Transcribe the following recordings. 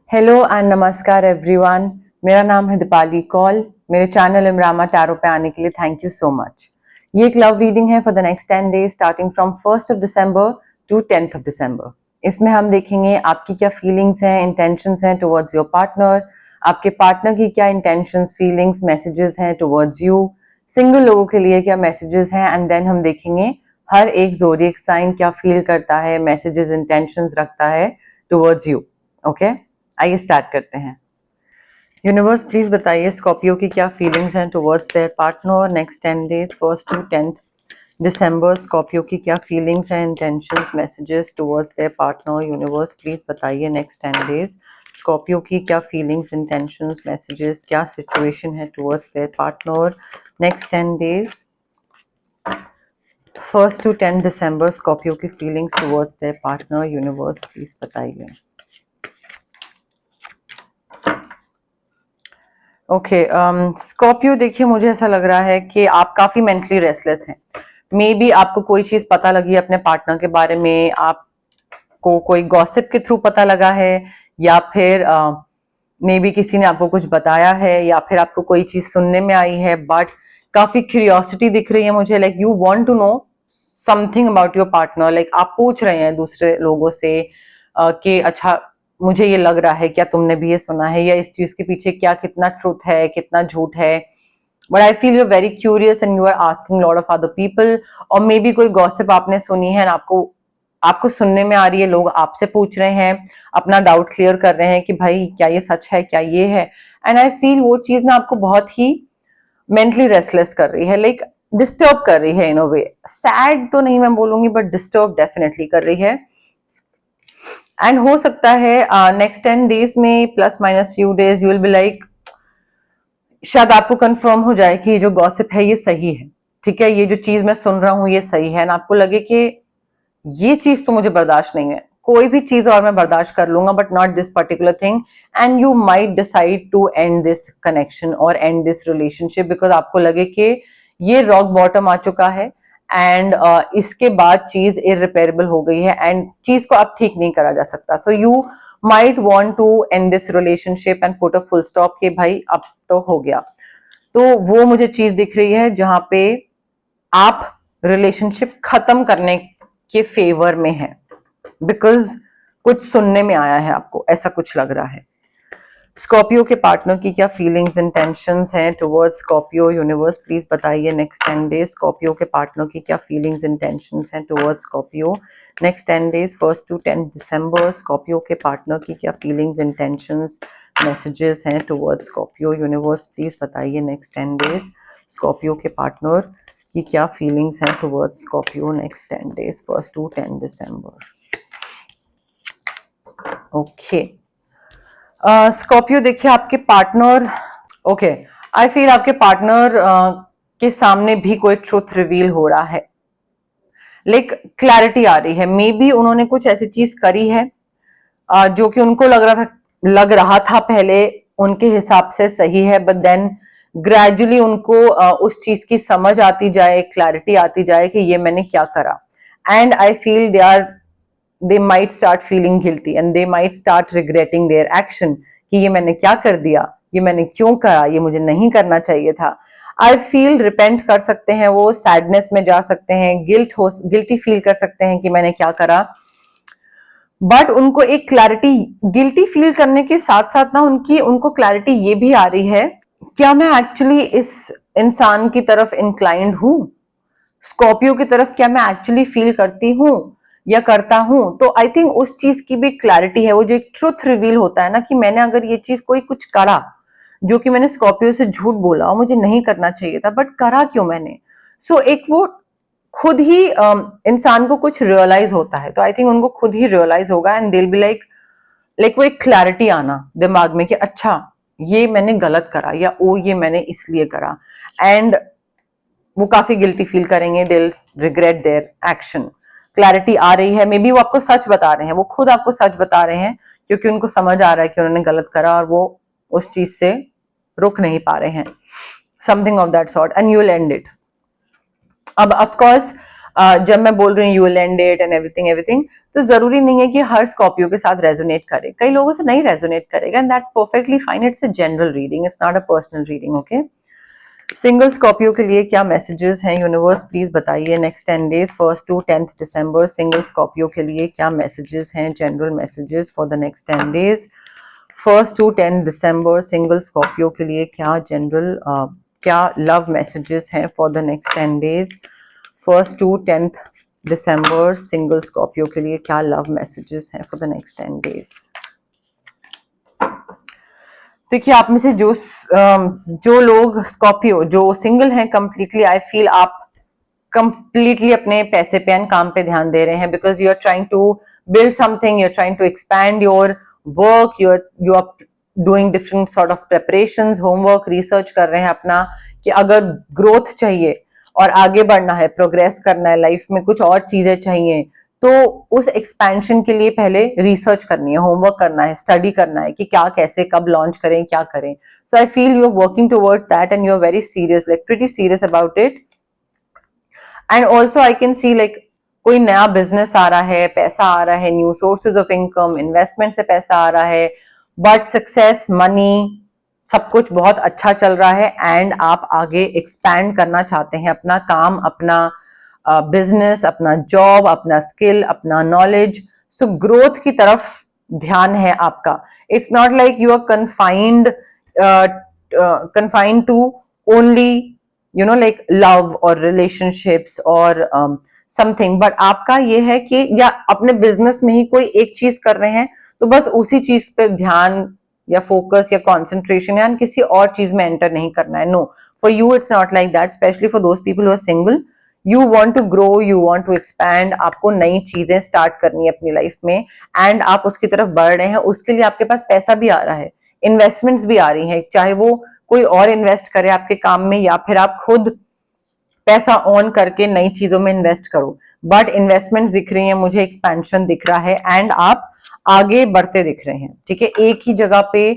Hello and नमस्कार everyone. मेरा नाम है दीपाली कौल। मेरे चैनल इमरामा टैरो पे आने के लिए थैंक यू सो मच। ये एक लव रीडिंग है for the next 10 days starting from 1st of December to 10th of December. इसमें हम देखेंगे आपकी क्या फीलिंग्स हैं, इंटेंशंस हैं टुवर्ड्स योर पार्टनर, आपके पार्टनर की क्या इंटेंशंस, फीलिंग्स, मैसेजेस हैं टुवर्ड्स यू, सिंगल लोगों के लिए क्या मैसेजेस हैं, एंड देन हम देखेंगे हर एक ज़ोडिएक साइन क्या फील करता है, मैसेजेस, इंटेंशंस रखता है टुवर्ड्स यू। ओके, आइए स्टार्ट करते हैं। यूनिवर्स प्लीज बताइए स्कॉर्पियो की क्या फीलिंग्स हैं towards their partner next 10 days 1st to 10th December. Scorpio की क्या फीलिंग्स हैं, intentions, messages towards their partner. Universe please बताइए नेक्स्ट 10 डेज स्कॉर्पियो की क्या फीलिंग्स, इंटेंशंस, मैसेजेस, क्या सिचुएशन है towards their partner next 10 days 1st to 10th December. Scorpio की feelings towards their partner. Universe please बताइए। Okay, Scorpio देखिए मुझे ऐसा लग रहा है कि आप काफी मेंटली रेस्टलेस हैं। मे बी आपको कोई चीज पता लगी अपने पार्टनर के बारे में, आपको कोई गॉसिप के थ्रू पता लगा है, या फिर मे बी किसी ने आपको कुछ बताया है, या फिर आपको कोई चीज सुनने में आई है, बट काफी क्यूरियोसिटी दिख रही है मुझे। Like you want to know something about your partner. Like आप पूछ रहे हैं दूसरे लोगों से कि अच्छा मुझे ये लग रहा है, क्या तुमने भी ये सुना है, या इस चीज के पीछे क्या कितना ट्रुथ है, कितना झूठ है। But I feel you are very curious and you are asking lot of other people. और मे बी कोई गॉसिप आपने सुनी है, आपको सुनने में आ रही है, लोग आपसे पूछ रहे हैं, अपना डाउट क्लियर कर रहे हैं कि भाई क्या ये सच है, क्या ये है। एंड आई फील वो चीज ना आपको बहुत ही मेंटली रेस्टलेस कर रही है, लाइक डिस्टर्ब कर रही है इन अ वे। सैड तो नहीं मैं बोलूंगी, बट डिस्टर्ब डेफिनेटली कर रही है। एंड हो सकता है नेक्स्ट 10 डेज में plus minus few days you will be like, शायद आपको कंफर्म हो जाए कि ये जो गॉसिप है ये सही है, ठीक है, ये जो चीज मैं सुन रहा हूं ये सही है, ना आपको लगे कि ये चीज तो मुझे बर्दाश्त नहीं है, कोई भी चीज और मैं बर्दाश्त कर लूंगा but not this particular thing. And you might decide to end this connection और एंड दिस रिलेशनशिप, बिकॉज आपको लगे कि ये रॉक बॉटम आ चुका है एंड इसके बाद चीज इररिपेयरेबल हो गई है एंड चीज को अब ठीक नहीं करा जा सकता। So you might want to end this relationship and put a full stop कि भाई अब तो हो गया। तो वो मुझे चीज दिख रही है जहां पे आप रिलेशनशिप खत्म करने के फेवर में है, बिकॉज कुछ सुनने में आया है, आपको ऐसा कुछ लग रहा है। स्कॉर्पियो के पार्टनर की क्या फीलिंग्स, इंटेंशंस हैं टुवर्ड्स स्कॉर्पियो। यूनिवर्स प्लीज बताइए नेक्स्ट 10 डेज स्कॉर्पियो के पार्टनर की क्या फीलिंग्स, इंटेंशंस हैं towards Scorpio next 10 days 1st to 10th December. Scorpio के पार्टनर की क्या फीलिंग्स, इंटेंशंस, मैसेजेस हैं टुवर्ड्स स्कॉर्पियो। यूनिवर्स प्लीज बताइए नेक्स्ट 10 डेज स्कॉर्पियो के पार्टनर की क्या फीलिंग्स हैं towards Scorpio next 10 days 1st to 10th December. Okay, Scorpio देखिए आपके पार्टनर, ओके, आई फील आपके पार्टनर के सामने भी कोई ट्रुथ रिवील हो रहा है, लाइक क्लैरिटी आ रही है। मे बी उन्होंने कुछ ऐसी चीज करी है जो कि उनको लग रहा था पहले उनके हिसाब से सही है, बट देन ग्रेजुअली उनको उस चीज की समझ आती जाए, क्लैरिटी आती जाए कि ये मैंने क्या करा। And I feel they might start feeling guilty and they might start regretting their action कि ये मैंने क्या कर दिया, ये मैंने क्यों करा, ये मुझे नहीं करना चाहिए था। आई फील रिपेंट कर सकते हैं, वो सैडनेस में जा सकते हैं, गिल्टी फील कर सकते हैं कि मैंने क्या करा, बट उनको एक क्लैरिटी, गिल्टी फील करने के साथ साथ ना उनको क्लैरिटी ये भी आ रही है, क्या मैं एक्चुअली इस इंसान की तरफ इंक्लाइंड हूं, स्कॉर्पियो की तरफ क्या मैं एक्चुअली फील करती हूँ या करता हूं। तो आई थिंक उस चीज की भी क्लैरिटी है, वो जो एक ट्रुथ रिवील होता है ना कि मैंने अगर ये चीज कोई कुछ करा जो कि मैंने स्कॉर्पियो से झूठ बोला और मुझे नहीं करना चाहिए था, बट करा क्यों मैंने। सो एक वो खुद ही इंसान को कुछ रियलाइज होता है, तो आई थिंक उनको खुद ही रियलाइज होगा एंड दिल बी लाइक वो एक क्लैरिटी आना दिमाग में कि अच्छा ये मैंने गलत करा या ओ ये मैंने इसलिए करा, एंड वो काफी गिल्टी फील करेंगे, दिल रिग्रेट देयर एक्शन। क्लैरिटी आ रही है, मे बी वो आपको सच बता रहे हैं, वो खुद आपको सच बता रहे हैं क्योंकि उनको समझ आ रहा है कि उन्होंने गलत करा और वो उस चीज से रुक नहीं पा रहे हैं, something of that sort, and you will and it. अब ऑफ कोर्स जब मैं बोल रही हूँ you will and it and everything everything, तो जरूरी नहीं है कि हर स्कॉर्पियो के साथ रेजोनेट करे, कई लोगों से नहीं रेजोनेट करेगा, and that's perfectly fine, it's a general reading, it's not a personal reading, okay. Single Scorpio के लिए क्या मैसेजेस हैं यूनिवर्स, प्लीज बताइए। Next 10 days 1st to 10th December single Scorpio के लिए क्या मैसेजेस हैं, general messages for the next 10 days 1st to 10th December single Scorpio के लिए क्या जनरल क्या लव मैसेजेस हैं for the next 10 days 1st to 10th December single Scorpio के लिए क्या लव मैसेजेस हैं फॉर द नेक्स्ट 10 डेज। देखिए, आप में से जो लोग स्कॉर्पियो जो सिंगल हैं कंप्लीटली, आई फील आप कंप्लीटली अपने पैसे पे एंड काम पे ध्यान दे रहे हैं, because you are trying to build something, you are trying to expand your work, you are doing different sort of preparations, homework, research कर रहे हैं अपना, कि अगर ग्रोथ चाहिए और आगे बढ़ना है, प्रोग्रेस करना है लाइफ में, कुछ और चीजें चाहिए, तो उस एक्सपेंशन के लिए पहले रिसर्च करनी है, होमवर्क करना है, स्टडी करना है कि क्या, कैसे, कब लॉन्च करें, क्या करें। So I feel you are working towards that and you are very serious, like pretty serious about it. And also I can see like कोई नया बिजनेस आ रहा है, पैसा आ रहा है, new sources of income, investment से पैसा आ रहा है, बट सक्सेस, मनी, सब कुछ बहुत अच्छा चल रहा है, एंड आप आगे एक्सपैंड करना चाहते हैं अपना काम, अपना बिजनेस, अपना जॉब, अपना स्किल, अपना नॉलेज। सो ग्रोथ की तरफ ध्यान है आपका। It's not like you are confined to only like love और रिलेशनशिप्स और समथिंग, बट आपका ये है कि या अपने बिजनेस में ही कोई एक चीज कर रहे हैं तो बस उसी चीज पे ध्यान या फोकस या कॉन्सेंट्रेशन, या किसी और चीज में एंटर नहीं करना है। No, for you it's not like that, specially for those people who are single. You want to grow, you want to expand, आपको नई चीजें स्टार्ट करनी है अपनी लाइफ में, एंड आप उसकी तरफ बढ़ रहे हैं। उसके लिए आपके पास पैसा भी आ रहा है, इन्वेस्टमेंट्स भी आ रही हैं, चाहे वो कोई और इन्वेस्ट करे आपके काम में या फिर आप खुद पैसा ऑन करके नई चीजों में इन्वेस्ट करो, बट इन्वेस्टमेंट्स दिख रही हैं मुझे, एक्सपेंशन दिख रहा है, एंड आप आगे बढ़ते दिख रहे हैं। ठीक है, एक ही जगह पे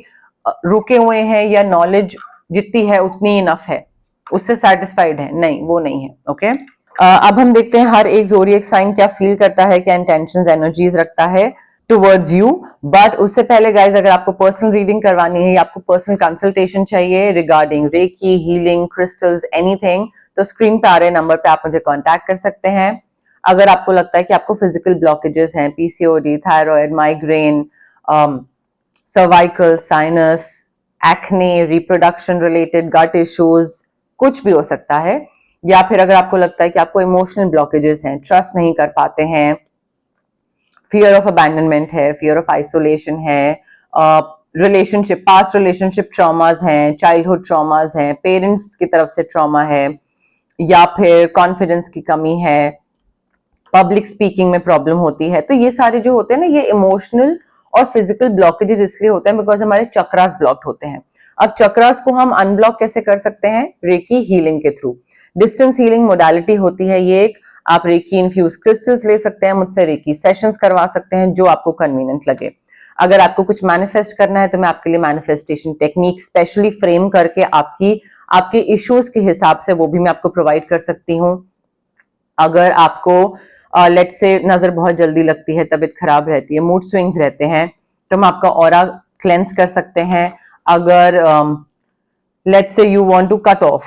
रुके हुए हैं या नॉलेज जितनी है उतनी इनफ है, उससे सेटिस्फाइड है, नहीं, वो नहीं है। ओके, अब हम देखते हैं हर एक ज़ोडिएक साइन क्या फील करता है, क्या इंटेंशंस, एनर्जीज रखता है टुवर्ड्स यू। बट उससे पहले गाइज, अगर आपको पर्सनल रीडिंग करवानी है या आपको पर्सनल कंसल्टेशन चाहिए regarding reiki, healing, crystals, anything, तो स्क्रीन पे आ रहे नंबर पे आप मुझे कांटेक्ट कर सकते हैं। अगर आपको लगता है कि आपको फिजिकल ब्लॉकेजेस हैं, PCOD, thyroid, migraine, cervical, sinus, acne, reproduction related gut issues, कुछ भी हो सकता है, या फिर अगर आपको लगता है कि आपको इमोशनल ब्लॉकेजेस हैं, ट्रस्ट नहीं कर पाते हैं, फियर ऑफ अबैंडनमेंट है, फियर ऑफ आइसोलेशन है, रिलेशनशिप, पास्ट रिलेशनशिप ट्रॉमाज हैं, चाइल्डहुड ट्रॉमाज हैं, पेरेंट्स की तरफ से ट्रॉमा है, या फिर कॉन्फिडेंस की कमी है, पब्लिक स्पीकिंग में प्रॉब्लम होती है, तो ये सारे जो होते हैं ना, ये इमोशनल और फिजिकल ब्लॉकेजेस इसलिए होते हैं बिकॉज हमारे चक्रास ब्लॉक्ड होते हैं। अब चक्रास को हम अनब्लॉक कैसे कर सकते हैं? रेकी हीलिंग के थ्रू। डिस्टेंस हीलिंग मोडालिटी होती है ये एक, आप रेकी इन्फ्यूज क्रिस्टल्स ले सकते हैं मुझसे, रेकी सेशंस करवा सकते हैं, जो आपको कन्वीनियंट लगे। अगर आपको कुछ मैनिफेस्ट करना है तो मैं आपके लिए मैनिफेस्टेशन टेक्निक स्पेशली फ्रेम करके आपके इश्यूज के हिसाब से वो भी मैं आपको प्रोवाइड कर सकती हूँ। अगर आपको लेट्स से नजर बहुत जल्दी लगती है, तबीयत खराब रहती है, मूड स्विंग्स रहते हैं, तो हम आपका ऑरा क्लेंस कर सकते हैं। अगर let's say you want to cut off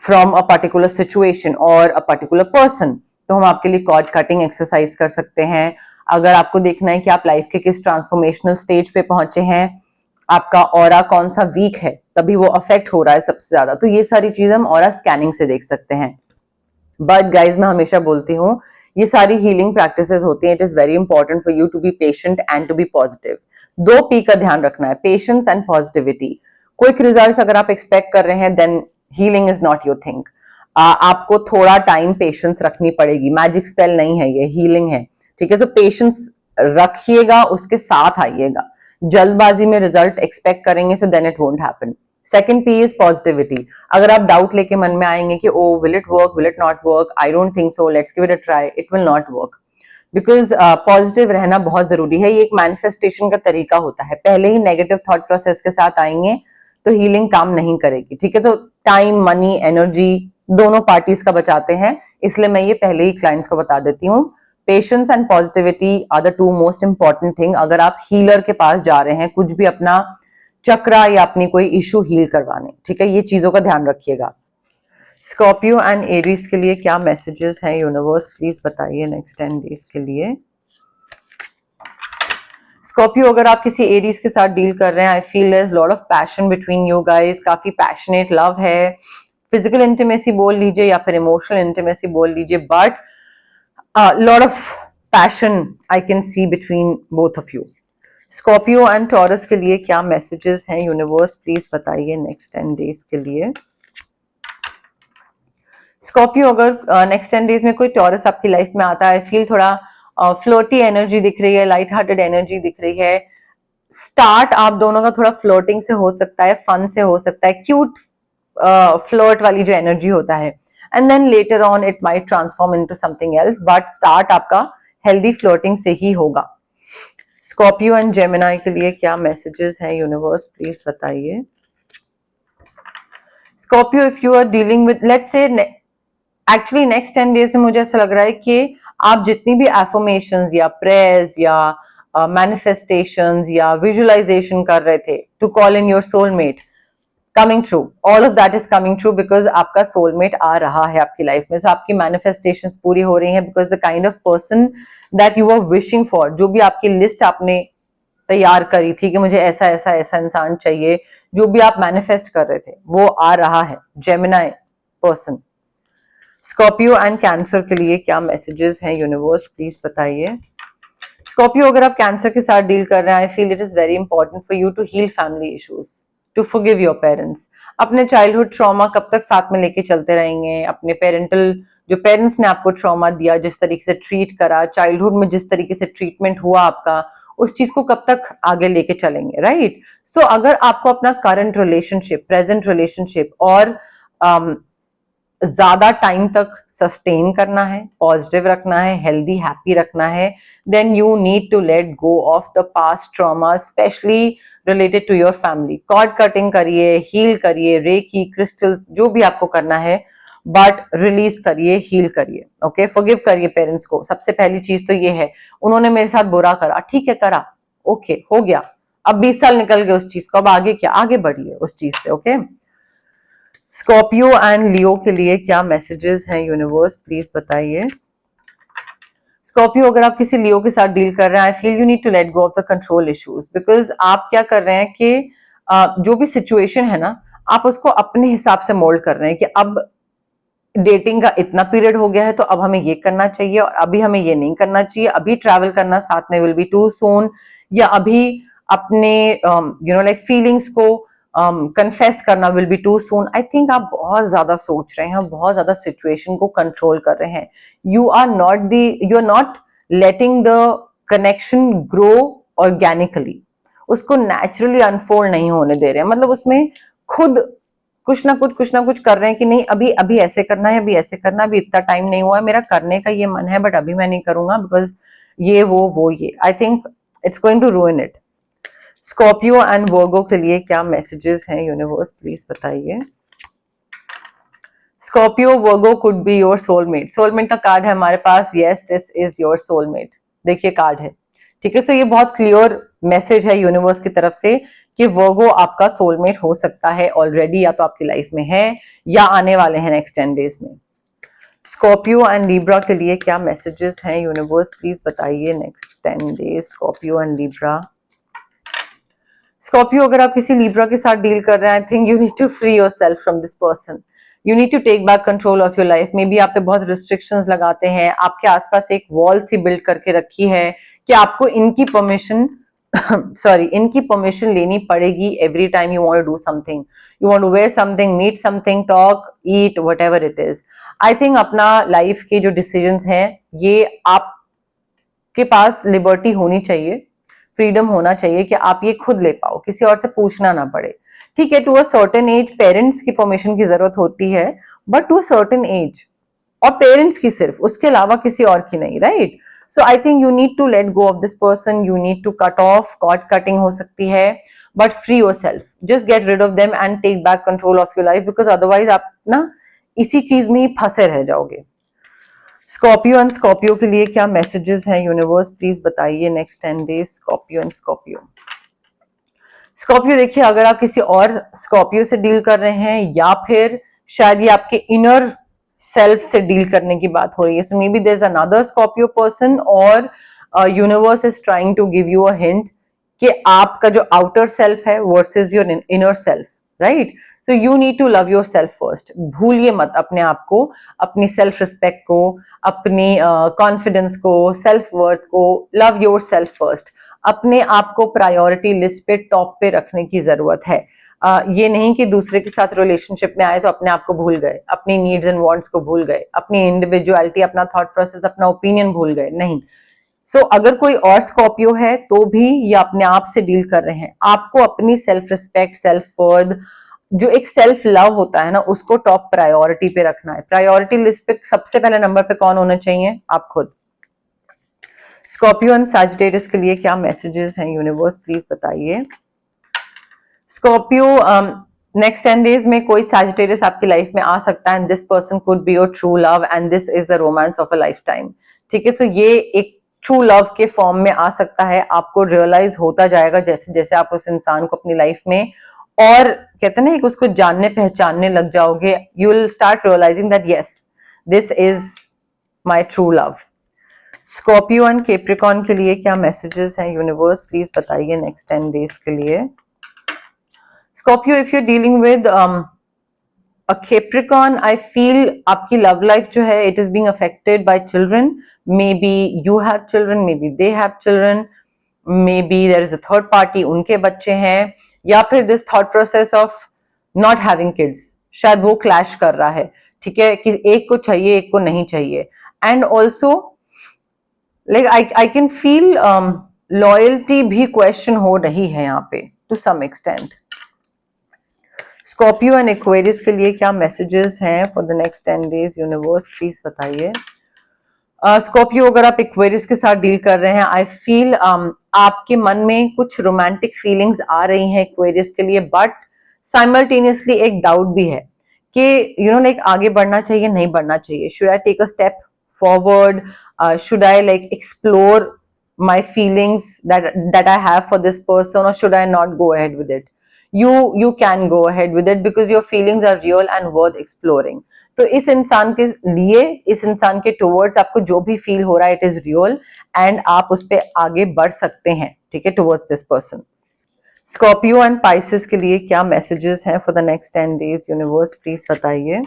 from a particular situation और अ पर्टिकुलर पर्सन, तो हम आपके लिए कॉर्ड कटिंग एक्सरसाइज कर सकते हैं। अगर आपको देखना है कि आप लाइफ के किस ट्रांसफॉर्मेशनल स्टेज पे पहुंचे हैं, आपका ऑरा कौन सा वीक है, तभी वो अफेक्ट हो रहा है सबसे ज्यादा, तो ये सारी चीज हम ऑरा स्कैनिंग से देख सकते हैं। बट गाइज, मैं हमेशा बोलती हूँ, ये सारी हीलिंग प्रैक्टिसेस होती हैं, it is very important for you to be patient and to be positive. 2 P का ध्यान रखना है, patience and positivity. Quick results अगर आप एक्सपेक्ट कर रहे हैं, then healing is not your thing. आपको थोड़ा टाइम पेशेंस रखनी पड़ेगी, मैजिक स्पेल नहीं है, ये हीलिंग है। ठीक है, तो पेशेंस रखिएगा, उसके साथ आइएगा। जल्दबाजी में रिजल्ट एक्सपेक्ट करेंगे so then it won't happen. Second P is positivity. अगर आप डाउट लेके मन में आएंगे कि oh will it work, will it not work, I don't think so, let's give it a try, it will not work. Because positive रहना बहुत जरूरी है, ये एक मैनिफेस्टेशन का तरीका होता है। पहले ही नेगेटिव थॉट प्रोसेस के साथ आएंगे तो हीलिंग काम नहीं करेगी। ठीक है, तो टाइम, मनी, एनर्जी, दोनों पार्टीज का बचाते हैं, इसलिए मैं ये पहले ही क्लाइंट्स को बता देती हूँ। Patience and positivity are the two most important thing अगर आप हीलर के पास जा रहे हैं कुछ भी अपना चक्रा या अपनी कोई इशू हील करवाने, ठीक है, ये चीजों का ध्यान रखिएगा। स्कॉर्पियो एंड एरीज के लिए क्या मैसेजेस हैं यूनिवर्स, प्लीज बताइए नेक्स्ट 10 डेज के लिए। स्कॉर्पियो, अगर आप किसी एरीज के साथ डील कर रहे हैं, I feel there is lot of passion between you guys, काफी पैशनेट लव है, फिजिकल इंटीमेसी बोल लीजिए या फिर इमोशनल इंटीमेसी बोल लीजिए, but lot of passion I can see between both of you. Scorpio and Taurus के लिए क्या मैसेजेस हैं यूनिवर्स, प्लीज बताइए नेक्स्ट 10 डेज के लिए। स्कॉर्पियो, अगर नेक्स्ट 10 डेज में कोई टॉरस आपकी लाइफ में आता है, आई फील थोड़ा फ्लोटी एनर्जी दिख रही है, लाइट हार्टेड एनर्जी दिख रही है। स्टार्ट आप दोनों का थोड़ा फ्लोटिंग से हो सकता है, फन से हो सकता है, क्यूट फ्लोट वाली जो एनर्जी होता है, and then later on it might transform into something else, but start आपका हेल्दी फ्लोटिंग से ही होगा। स्कॉर्पियो एंड जेमिनाई के लिए क्या मैसेजेस हैं यूनिवर्स, प्लीज बताइए। Scorpio, if you are dealing with, let's say actually next 10 days में मुझे ऐसा लग रहा है कि आप जितनी भी एफर्मेशंस या प्रेयर्स या मैनिफेस्टेशंस या विजुअलाइजेशन कर रहे थे to call in your soulmate, coming true, all of that is coming true because आपका सोलमेट आ रहा है आपकी लाइफ में। सो आपकी मैनिफेस्टेशंस पूरी हो रही हैं because the kind of person that you are wishing for, जो भी आपकी लिस्ट आपने तैयार करी थी कि मुझे ऐसा ऐसा ऐसा इंसान चाहिए, जो भी आप मैनिफेस्ट कर रहे थे वो आ रहा है, Gemini person. Scorpio and cancer के लिए क्या मैसेजेस हैं यूनिवर्स, प्लीज बताइए। स्कॉर्पियो, अगर आप कैंसर के साथ डील कर रहे हैं, I feel it is very important for you to heal family issues, to forgive your parents. अपने चाइल्डहुड ट्रॉमा कब तक साथ में लेके चलते रहेंगे, अपने पेरेंटल जो पेरेंट्स ने आपको ट्रॉमा दिया, जिस तरीके से ट्रीट करा चाइल्डहुड में, जिस तरीके से ट्रीटमेंट हुआ आपका, उस चीज को कब तक आगे लेके चलेंगे, राइट। सो अगर आपको अपना करंट रिलेशनशिप, प्रेजेंट रिलेशनशिप और ज्यादा टाइम तक सस्टेन करना है, पॉजिटिव रखना है, हेल्दी हैप्पी रखना है, then you need to let go of the past trauma, specially related to your family. Cord cutting करिए, हील करिए, रेकी, क्रिस्टल्स, जो भी आपको करना है, बट रिलीज करिए, हील करिए, ओके। फॉरगिव करिए पेरेंट्स को, सबसे पहली चीज तो ये है। उन्होंने मेरे साथ बुरा करा, ठीक है करा, ओके हो गया, अब 20 साल निकल गए उस चीज को, अब आगे क्या, आगे बढ़िए उस चीज से, ओके। स्कॉर्पियो एंड लियो के लिए क्या मैसेजेस हैं यूनिवर्स, प्लीज बताइए। स्कॉर्पियो, अगर आप किसी लियो के साथ डील कर रहे हैं, I feel you need to let go of the control issues, because आप क्या कर रहे हैं कि जो भी सिचुएशन है ना, आप उसको अपने हिसाब से मोल्ड कर रहे हैं कि अब डेटिंग का इतना पीरियड हो गया है तो अब हमें ये करना चाहिए और अभी हमें ये नहीं करना चाहिए, अभी ट्रैवल करना साथ में विल बी टू सून, या अभी अपने यू नो लाइक फीलिंग्स को कन्फेस करना will be too soon. I think आप बहुत ज्यादा सोच रहे हैं, बहुत ज्यादा सिचुएशन को कंट्रोल कर रहे हैं। You are not letting the connection grow organically, उसको नेचुरली अनफोल्ड नहीं होने दे रहे हैं, मतलब उसमें खुद कुछ ना कुछ कर रहे हैं कि नहीं अभी अभी ऐसे करना है, अभी ऐसे करना, अभी इतना टाइम नहीं हुआ है, मेरा करने का ये मन है बट अभी मैं नहीं करूंगा बिकॉज ये वो ये। I think it's going to ruin it. Scorpio and Virgo के लिए क्या मैसेजेस हैं यूनिवर्स, प्लीज बताइए। Scorpio, Virgo could be your soulmate. Soulmate का कार्ड है हमारे पास, yes this is your soulmate, देखिए कार्ड है, ठीक है। सो ये बहुत क्लियर मैसेज है यूनिवर्स की तरफ से कि वर्गो आपका सोलमेट हो सकता है ऑलरेडी, या तो आपकी लाइफ में है या आने वाले हैं नेक्स्ट 10 डेज में। स्कॉर्पियो एंड लिब्रा के लिए क्या मैसेजेस हैं यूनिवर्स, प्लीज बताइए next 10 days, Scorpio and Libra. Scorpio, अगर आप किसी लिब्रा के साथ डील कर रहे हैं, I think you need to free yourself from this person, you need to take back control of your life. Maybe आप पे बहुत रिस्ट्रिक्शंस लगाते हैं, आपके आसपास एक वॉल सी बिल्ड करके रखी है कि आपको इनकी परमिशन इनकी परमिशन लेनी पड़ेगी every time you want to do something, you want to wear something, meet something, talk, eat, whatever it is. I think अपना लाइफ के जो डिसीजंस हैं, ये आपके पास लिबर्टी होनी चाहिए, फ्रीडम होना चाहिए कि आप ये खुद ले पाओ, किसी और से पूछना ना पड़े, ठीक है। To a certain age parents की परमिशन की जरूरत होती है, but to a certain age, और पेरेंट्स की सिर्फ, उसके अलावा किसी और की नहीं, right. So I think you need to let go of this person, you need to cut off, cord cutting हो सकती है, but free yourself, just get rid of them and take back control of your life, because otherwise आप ना इसी चीज में ही फंसे रह जाओगे। स्कॉर्पियो एंड स्कॉर्पियो के लिए क्या मैसेजेस हैं यूनिवर्स, प्लीज बताइए next 10 days Scorpio and Scorpio. Scorpio देखिए, अगर आप किसी और स्कॉर्पियो से डील कर रहे हैं या फिर शायद ये आपके इनर सेल्फ से डील करने की बात हो रही है, so maybe there is another Scorpio person और universe is trying to give you a hint कि आपका जो आउटर सेल्फ है versus your inner self, right? So you need to love yourself first. भूलिए मत अपने आप को, अपनी सेल्फ रिस्पेक्ट को, अपनी कॉन्फिडेंस को, सेल्फ वर्थ को। Love yourself first. अपने आप को प्रायोरिटी लिस्ट पे टॉप पे रखने की जरूरत है। ये नहीं कि दूसरे के साथ रिलेशनशिप में आए तो अपने आप को भूल गए, अपनी नीड्स एंड वांट्स को भूल गए, अपनी इंडिविजुअलिटी, अपना थॉट प्रोसेस, अपना ओपिनियन भूल गए, नहीं। सो अगर कोई और स्कॉर्पियो है तो भी ये अपने आप से डील कर रहे हैं। आपको अपनी सेल्फ रिस्पेक्ट, सेल्फ वर्थ, जो एक सेल्फ लव होता है ना, उसको टॉप प्रायोरिटी पे रखना है। प्रायोरिटी लिस्ट पे सबसे पहले नंबर पे कौन होना चाहिए? आप खुद। स्कॉर्पियो एंड सैजिटेरियस के लिए क्या मैसेजेस हैं यूनिवर्स, प्लीज बताइए। स्कॉर्पियो, नेक्स्ट 10 डेज में कोई सैजिटेरियस आपकी लाइफ में आ सकता है and this person could be your true love and this is the romance of a life time. ठीक है, तो ये एक ट्रू लव के फॉर्म में आ सकता है। आपको रियलाइज होता जाएगा जैसे जैसे आप उस इंसान को अपनी लाइफ में, और कहते हैं ना, उसको जानने पहचानने लग जाओगे, you will start realizing that yes this is my true love. Scorpio and Capricorn के लिए क्या मैसेजेस हैं यूनिवर्स, प्लीज बताइए नेक्स्ट 10 डेज के लिए। Scorpio, if you dealing with a Capricorn, I feel आपकी लव लाइफ जो है it is being affected by children. Maybe you have children, maybe they have children, maybe there is a third party, उनके बच्चे हैं, या फिर this thought process of not having kids, शायद वो clash कर रहा है। ठीक है, कि एक को चाहिए एक को नहीं चाहिए। And also like I can feel loyalty भी क्वेश्चन हो रही है यहाँ पे to some extent. Scorpio and Aquarius के लिए क्या मैसेजेस हैं for the next 10 days universe, please बताइए। स्कॉर्पियो, अगर आप एक्वेरियस के साथ डील कर रहे हैं, आई फील आपके मन में कुछ रोमांटिक फीलिंग्स आ रही हैं एक्वेरियस के लिए, बट साइमल्टेनियसली एक डाउट भी है कि यू नो लाइक आगे बढ़ना चाहिए नहीं बढ़ना चाहिए। Should I take a step forward, should I like explore my feelings that I have for this person, or should I not go ahead with it? You can go ahead with it because your feelings are real and worth exploring. तो इस इंसान के लिए, इस इंसान के towards आपको जो भी फील हो रहा है इट इज रियल एंड आप उस पर आगे बढ़ सकते हैं। ठीक है, towards this person. Scorpio and Pisces के लिए क्या मैसेजेस हैं for the next 10 days universe, please बताइए।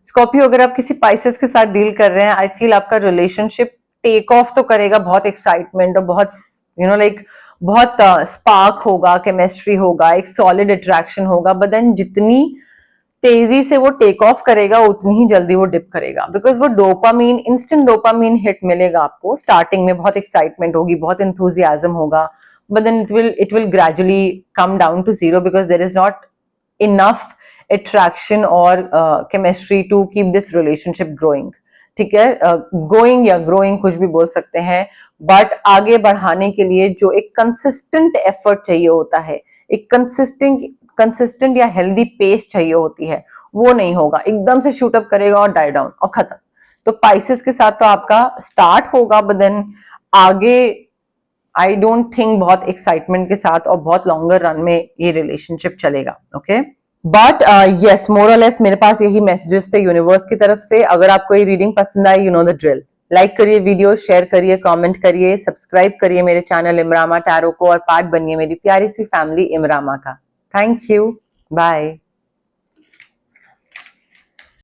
स्कॉर्पियो, अगर आप किसी पाइसेस के साथ डील कर रहे हैं, आई फील आपका रिलेशनशिप टेक ऑफ तो करेगा, बहुत एक्साइटमेंट और बहुत यू नो लाइक बहुत स्पार्क होगा, केमिस्ट्री होगा, एक सॉलिड अट्रैक्शन होगा, बट देन जितनी तेजी से वो टेक ऑफ करेगा उतनी ही जल्दी वो डिप करेगा, बिकॉज वो डोपामीन, इंस्टेंट डोपामीन हिट मिलेगा आपको। स्टार्टिंग में बहुत एक्साइटमेंट होगी, बहुत एंथुजियाज्म होगा, but then it will gradually come down to zero because there is not enough attraction और chemistry to keep this relationship growing. ठीक है, गोइंग या ग्रोइंग कुछ भी बोल सकते हैं, बट आगे बढ़ाने के लिए जो एक कंसिस्टेंट एफर्ट चाहिए होता है, एक कंसिस्टेंट या हेल्दी पेस चाहिए होती है, वो नहीं होगा। एकदम से शूटअप करेगा और डाई डाउन और खत्म। तो पाइसेस के साथ तो आपका स्टार्ट होगा, बट देन आगे आई डोंट थिंक बहुत एक्साइटमेंट के साथ और बहुत लॉन्गर रन में ये रिलेशनशिप चलेगा। ओके, बट यस, मोर और लेस मेरे पास यही मैसेजेस थे यूनिवर्स की तरफ से। अगर आपको ये रीडिंग पसंद आई, you know the drill, like करिए वीडियो, शेयर करिए, कमेंट करिए, सब्सक्राइब करिए मेरे चैनल इमरामा टैरो को और पार्ट बनिए मेरी प्यारी सी फैमिली इमरामा का। Thank you, bye.